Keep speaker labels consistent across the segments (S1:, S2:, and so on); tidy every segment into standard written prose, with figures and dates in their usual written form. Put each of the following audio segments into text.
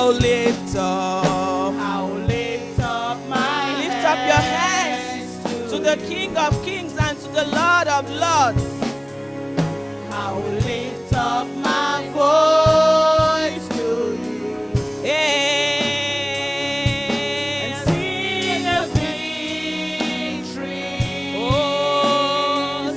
S1: I'll lift up.
S2: I'll lift up my
S1: Lift up your hands to the King of Kings and to the Lord of Lords.
S2: I'll lift up my voice to you. And sing a victory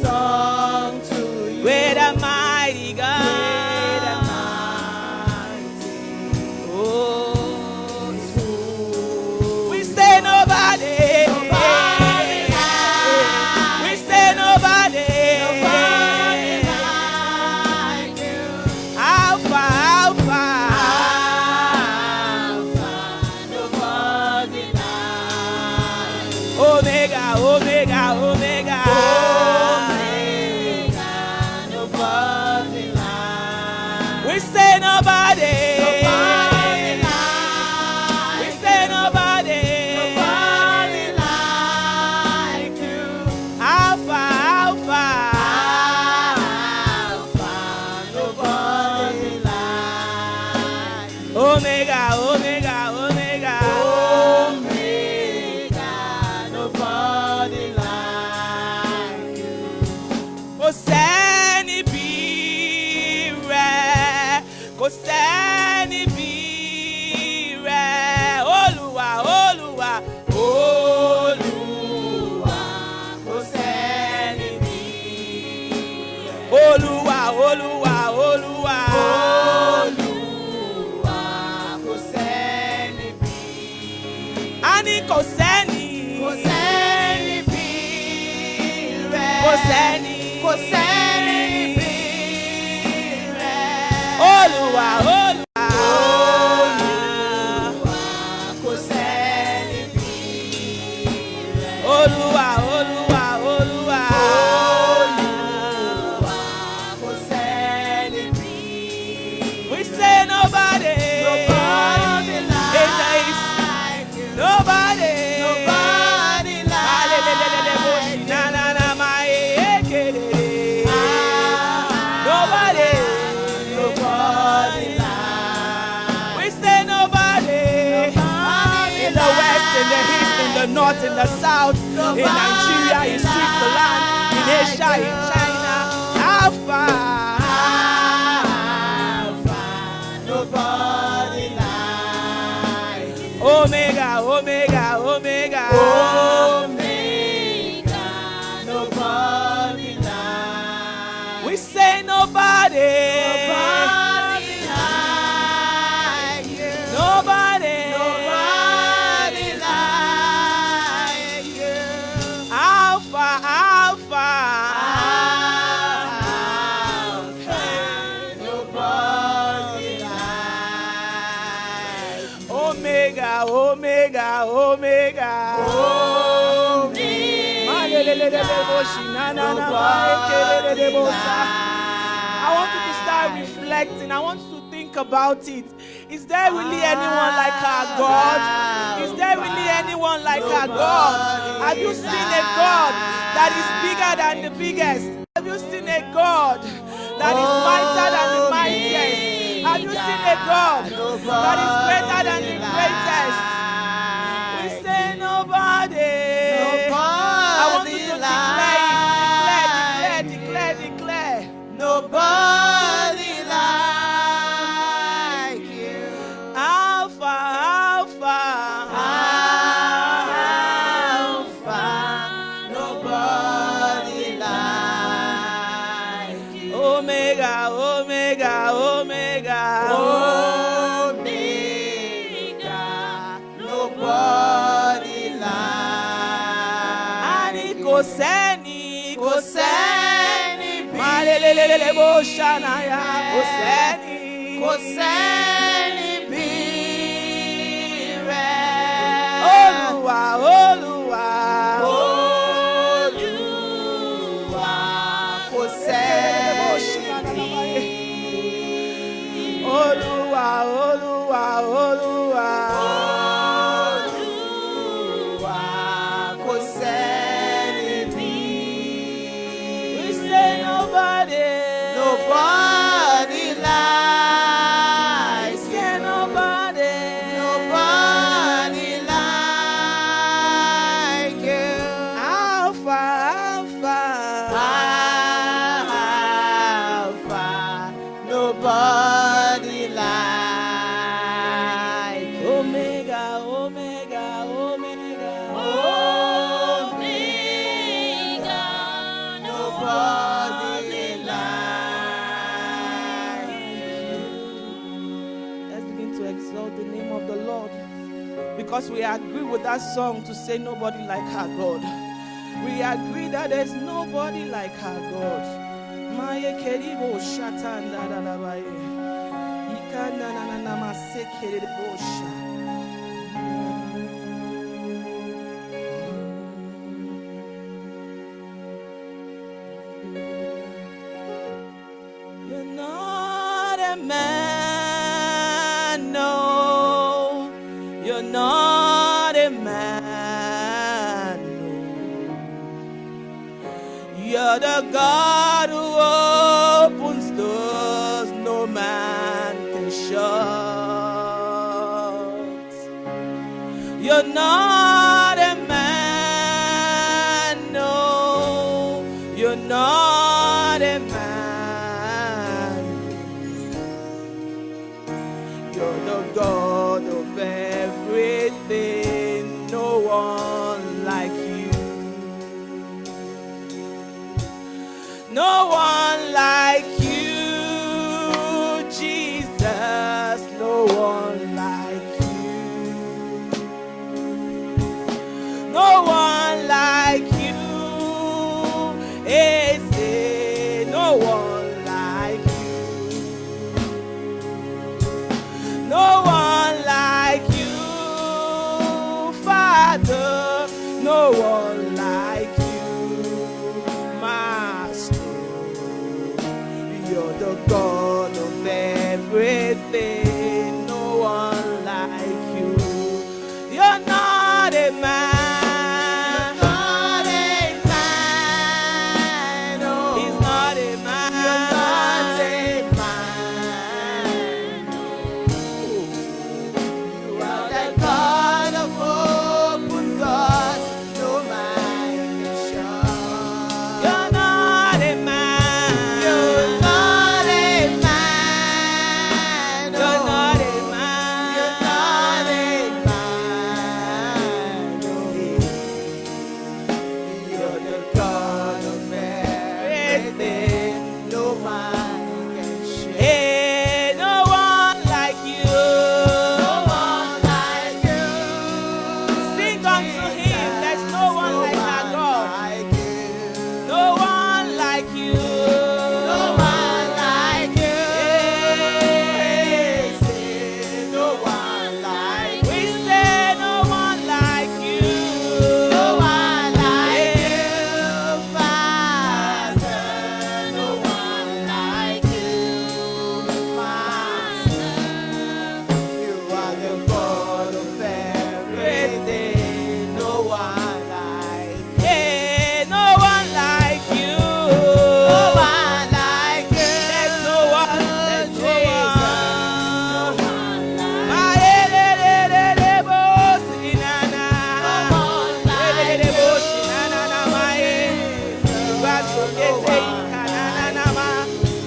S2: song to you.
S1: With a mighty God. We say nobody. We say nobody. Alpha, Alpha. Omega, Omega, Omega. We say nobody. We say nobody. Alpha, Alpha. Omega, Omega, Omega. Kò sẹ́ni bí rẹ̀, kò sẹ́ni bí rẹ̀. Olúwa, Olúwa, Olúwa,
S2: Kò sẹ́ni bí rẹ̀.
S1: Olúwa, Olúwa, Olúwa.
S2: Olúwa, kò sẹ́ni bí
S1: A ní kò sẹ́ni.
S2: Kò sẹ́ni bí rẹ̀.
S1: Kò sẹ́ni.
S2: Kò sẹ́ni bí rẹ̀.
S1: Olúwa, Olúwa.
S2: Kò sẹ́ni bí rẹ̀.
S1: Olúwa, Olúwa, Olúwa.
S2: Kò sẹ́ni bí
S1: We say nobody.
S2: Nobody
S1: In the east.
S2: like you.
S1: Nobody.
S2: Nobody like you.
S1: Na, na, na, my, nobody.
S2: Nobody like
S1: We say nobody.
S2: Nobody
S1: In the west, in the east, in the north, in the south, in Nigeria, in Switzerland, in Asia, in China. Alpha.
S2: Alpha. Nobody like you.
S1: Omega, Omega, Omega.
S2: Omega. Nobody like
S1: We say nobody.
S2: Nobody like you.
S1: Nobody.
S2: Nobody like you.
S1: Alpha, Alpha.
S2: Alpha. Nobody like you.
S1: Omega, Omega, Omega. I want you to start reflecting. I want you to think about it. Is there really anyone like our God? Is there really anyone like our God? Have you seen a God that is bigger than the biggest? Have you seen a God that is mightier than the mightiest? Have you seen a God that is greater than the greatest? We say nobody. I want you to declare.
S2: Nobody like you.
S1: Alpha, Alpha.
S2: Alpha. Nobody like you.
S1: Omega, Omega, Omega.
S2: Omega. Nobody like
S1: Ani kò sẹ́ni,
S2: Kò sẹ́ni bí
S1: malelelele bó ṣànàyà, kò sẹ́ni.
S2: Kò sẹ́ni bí rẹ̀.
S1: Olúwa, Olúwa.
S2: Olúwa, kò sẹ́ni bí
S1: Olúwa, Olúwa, Olúwa.
S2: Olúwa, kò sẹ́ni bí
S1: We say nobody.
S2: Nobody like
S1: Say nobody.
S2: nobody like
S1: Omega, Omega, Omega.
S2: Omega, nobody like
S1: Let's begin to exalt the name of the Lord, because we agree with that song to say nobody like our God. We agree that there's nobody like our God. Maye keribo shatanda da da baye. Ikana na na na masekeribo sha. You're not a man, no. You're not a man, no. You're the God who opens doors no man can shut. You're not a man, no. You're not a man. You're the God of everything, no one like you. No one like you, Jesus, no one like you. No one like you, Eze, no one like you. No one like you, Father, no one like you, Master. You're the God of everything, no one like you. You're not a man.
S2: Not a man, no.
S1: He's not a man.
S2: You're not a man, no. You are the God of open doors, no man can shut.
S1: You're not a man.
S2: You're not a man, no.
S1: You're not a man.
S2: You're not a man, no. You're the God of everything, no man can share.
S1: Hey, no one like you.
S2: No one like you.
S1: Sing unto him. There's no one like our God.
S2: like you.
S1: No one like you.
S2: No one like you. No one like you.
S1: We say no one like you.
S2: No one like you, Father. No one like you, Master. You are the God of everything. No one like you.
S1: Hey, no one like you.
S2: No one like you.
S1: There's no one. There's no
S2: Jesus.
S1: one.
S2: No one like
S1: Ma elelele bosi nana.
S2: No one like
S1: Elelele
S2: you.
S1: bosi nana na ma e. Ibasokete ikanana na ma.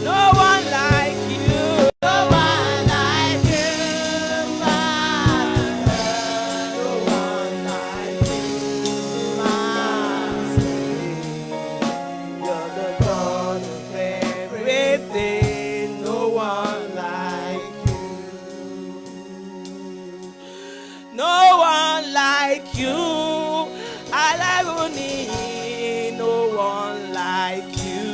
S1: No one like you.
S2: No one like you, Father. No one like you, Master. You're the God of everything. No one like you.
S1: No one like you. Alabuni. No one like you.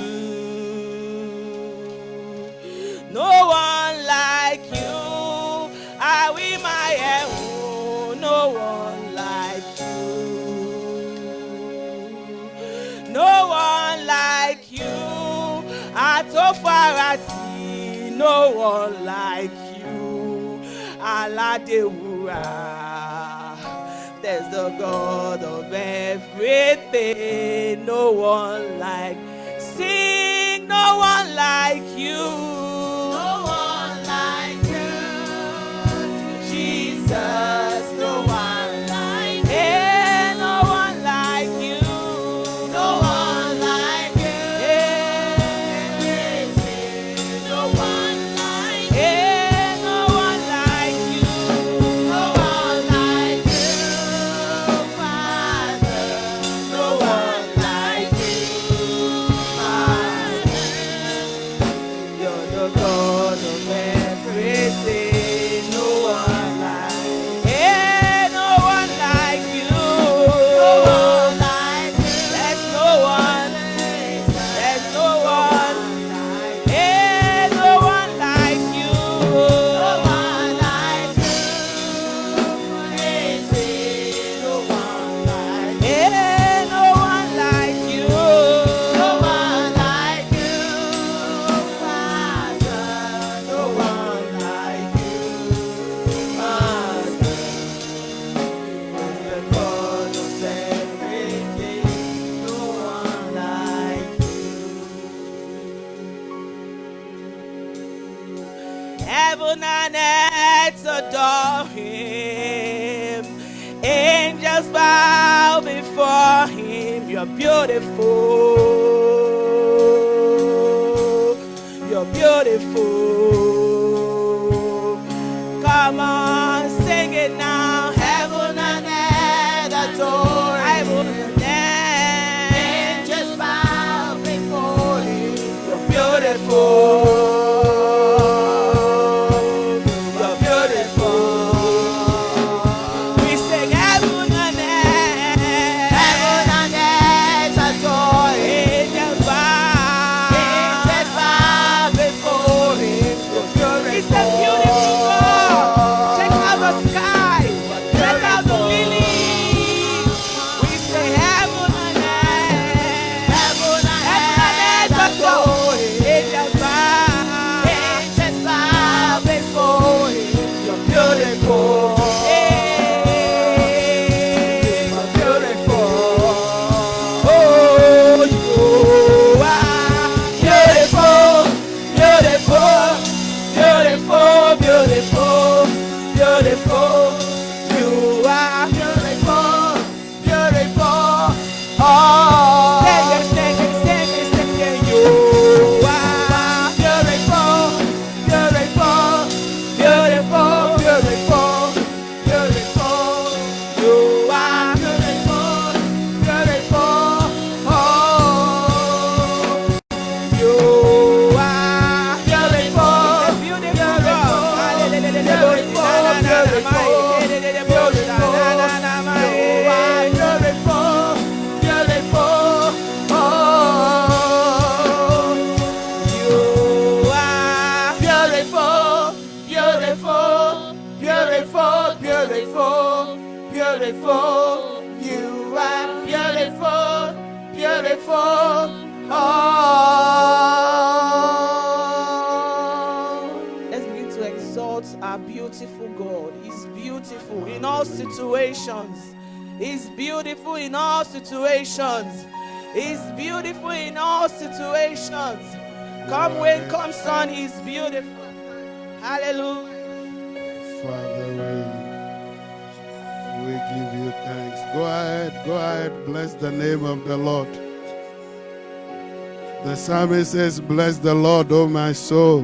S1: No one like you. Awi my no one like you. No one like you. Atofarati. No one like you. Aladewura. There's the God of everything. No one like. Sing, no one like you.
S2: No one like you, Jesus. No one like you.
S1: Hey, no one like you.
S2: No one like you.
S1: Hey.
S2: No one
S1: God of everything. No one like you. Hey, no one like you.
S2: No one like you.
S1: There's no one. There's no one. Hey, no one like you.
S2: No one like you. No one like you.
S1: Hey, no one like you.
S2: No one like you, Father. No one like you, Master. The God of everything. No one like you.
S1: Heaven and earth adore him. Angels bow before him. You're beautiful. You're beautiful. Come on, sing it now.
S2: Heaven and earth adore
S1: Heaven
S2: him.
S1: and earth.
S2: Angels bow before him.
S1: You're beautiful. You're beautiful. We sing heaven and earth.
S2: Heaven and earth adore him.
S1: Angels bow.
S2: Angels bow before him.
S1: It's a beautiful God. Check out the sky. Check out the lilies. We say heaven and earth.
S2: Heaven and
S1: Heaven and earth
S2: earth
S1: adore
S2: adore him.
S1: Angels bow.
S2: Angels bow before him.
S1: You're beautiful.
S2: You're beautiful.
S1: Oh, you are beautiful, beautiful, beautiful, beautiful, beautiful. You are
S2: Beautiful. Beautiful. Oh.
S1: sing it, sing it, sing it, sing it. You are
S2: Beautiful. Beautiful.
S1: beautiful,
S2: Beautiful. Beautiful.
S1: you are
S2: Beautiful. Beautiful. Oh.
S1: you are
S2: Beautiful.
S1: beautiful God.
S2: Beautiful, you are beautiful, beautiful. Oh.
S1: Let's begin to exalt our beautiful God. He's beautiful in all situations. He's beautiful in all situations. He's beautiful in all situations. Come rain, come sun, he's beautiful. Hallelujah.
S3: Father, we give you thanks. Go ahead, bless the name of the Lord. The psalmist says, bless the Lord, O my soul.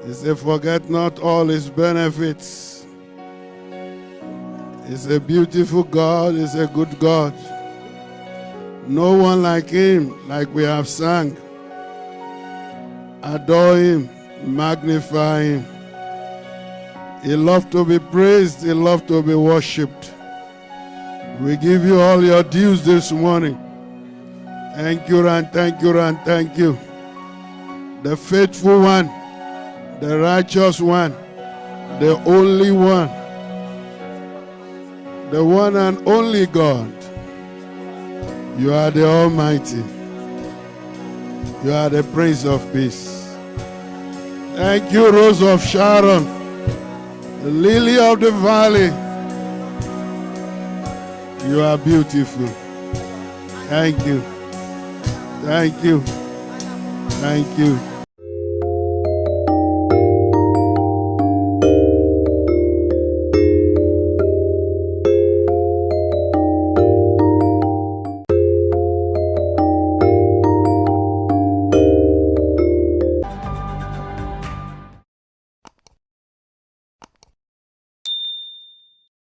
S3: He said, forget not all his benefits. He's a beautiful God, he's a good God. No one like him, like we have sung. Adore him, magnify him. He loves to be praised, he loves to be worshipped. We give you all your dues this morning. Thank you and thank you and thank you. The faithful one, the righteous one, the only one, the one and only God. You are the Almighty. You are the Prince of Peace. Thank you, Rose of Sharon, the Lily of the Valley. You are beautiful. Thank you. Thank you. Thank you.